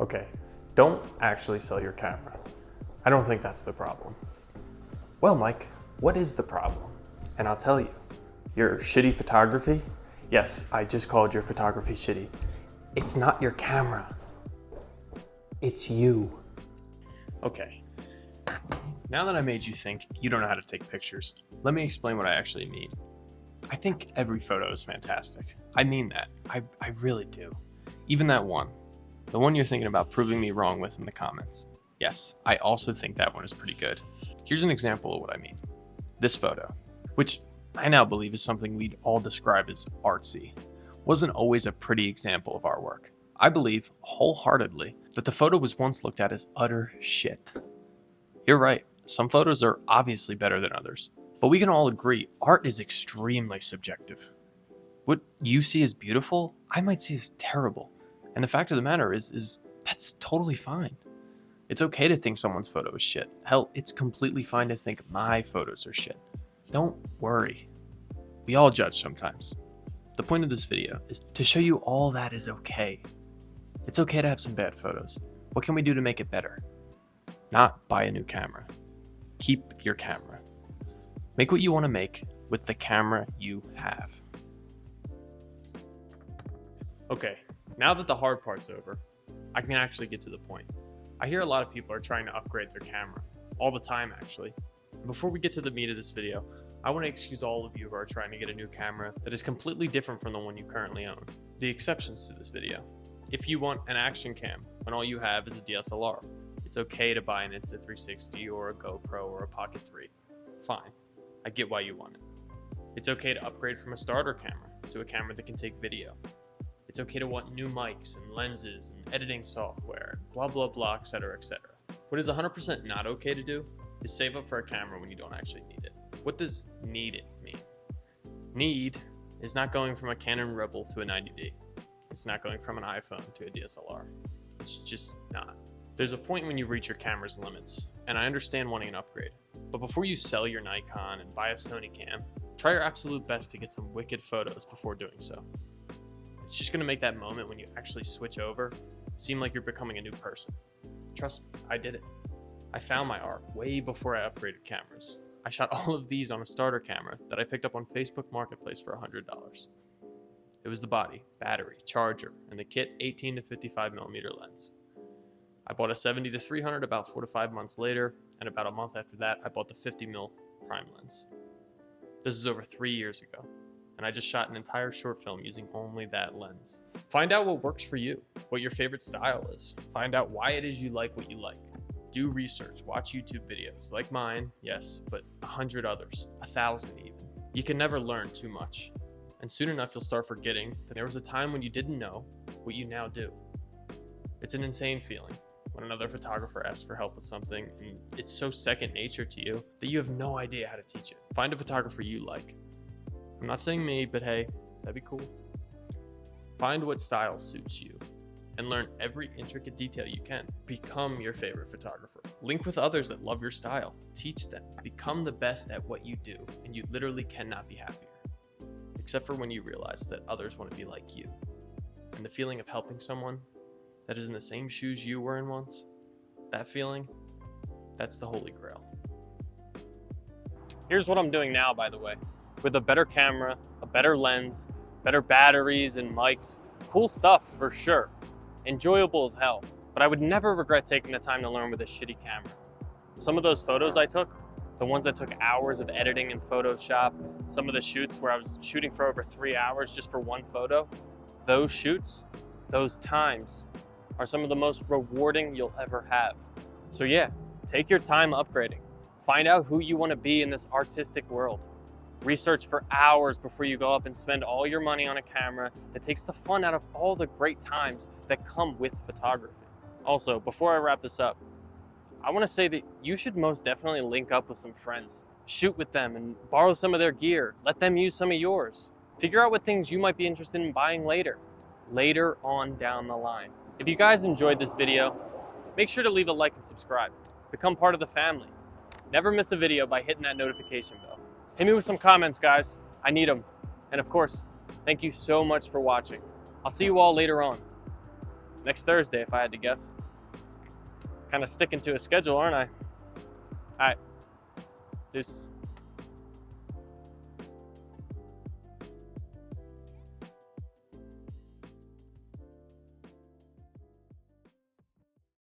Okay, don't actually sell your camera. I don't think that's the problem. Well, Mike, what is the problem? And I'll tell you, your shitty photography? Yes, I just called your photography shitty. It's not your camera. It's you. Okay, now that I made you think you don't know how to take pictures, let me explain what I actually mean. I think every photo is fantastic. I mean that. I really do. Even that one. The one you're thinking about proving me wrong with in the comments. Yes, I also think that one is pretty good. Here's an example of what I mean. This photo, which I now believe is something we'd all describe as artsy, wasn't always a pretty example of our work. I believe wholeheartedly that the photo was once looked at as utter shit. You're right, some photos are obviously better than others, but we can all agree art is extremely subjective. What you see as beautiful, I might see as terrible. And the fact of the matter is that's totally fine. It's okay to think someone's photo is shit. Hell, it's completely fine to think my photos are shit. Don't worry. We all judge sometimes. The point of this video is to show you all that is okay. It's okay to have some bad photos. What can we do to make it better? Not buy a new camera. Keep your camera. Make what you want to make with the camera you have. Okay, now that the hard part's over, I can actually get to the point. I hear a lot of people are trying to upgrade their camera. All the time, actually. Before we get to the meat of this video, I want to excuse all of you who are trying to get a new camera that is completely different from the one you currently own. The exceptions to this video. If you want an action cam when all you have is a DSLR, it's okay to buy an Insta360 or a GoPro or a Pocket 3. Fine, I get why you want it. It's okay to upgrade from a starter camera to a camera that can take video. It's okay to want new mics and lenses and editing software, blah, blah, blah, etc., etc. What is 100% not okay to do is save up for a camera when you don't actually need it. What does need it mean? Need is not going from a Canon Rebel to a 90D. It's not going from an iPhone to a DSLR. It's just not. There's a point when you reach your camera's limits, and I understand wanting an upgrade. But before you sell your Nikon and buy a Sony cam, try your absolute best to get some wicked photos before doing so. It's just going to make that moment when you actually switch over seem like you're becoming a new person. Trust me, I did it. I found my art way before I upgraded cameras. I shot all of these on a starter camera that I picked up on Facebook Marketplace for $100. It was the body, battery, charger, and the kit 18 to 55mm lens. I bought a 70 to 300 about 4 to 5 months later, and about a month after that, I bought the 50mm prime lens. This is over 3 years ago, and I just shot an entire short film using only that lens. Find out what works for you, what your favorite style is. Find out why it is you like what you like. Do research, watch YouTube videos, like mine, yes, but 100 others, 1,000 even. You can never learn too much. And soon enough, you'll start forgetting that there was a time when you didn't know what you now do. It's an insane feeling when another photographer asks for help with something and it's so second nature to you that you have no idea how to teach it. Find a photographer you like. I'm not saying me, but hey, that'd be cool. Find what style suits you and learn every intricate detail you can. Become your favorite photographer. Link with others that love your style. Teach them. Become the best at what you do, and you literally cannot be happier. Except for when you realize that others want to be like you. And the feeling of helping someone that is in the same shoes you were in once, that feeling, that's the holy grail. Here's what I'm doing now, by the way. With a better camera, a better lens, better batteries and mics. Cool stuff for sure. Enjoyable as hell. But I would never regret taking the time to learn with a shitty camera. Some of those photos I took, the ones that took hours of editing in Photoshop, some of the shoots where I was shooting for over 3 hours just for one photo, those shoots, those times are some of the most rewarding you'll ever have. So yeah, take your time upgrading. Find out who you want to be in this artistic world. Research for hours before you go up and spend all your money on a camera that takes the fun out of all the great times that come with photography. Also, before I wrap this up, I want to say that you should most definitely link up with some friends. Shoot with them and borrow some of their gear. Let them use some of yours. Figure out what things you might be interested in buying later on down the line. If you guys enjoyed this video, make sure to leave a like and subscribe. Become part of the family. Never miss a video by hitting that notification bell. Hit me with some comments, guys. I need them. And of course, thank you so much for watching. I'll see you all later on. next Thursday if I had to guess. Kind of sticking to a schedule, aren't I? All right, deuces.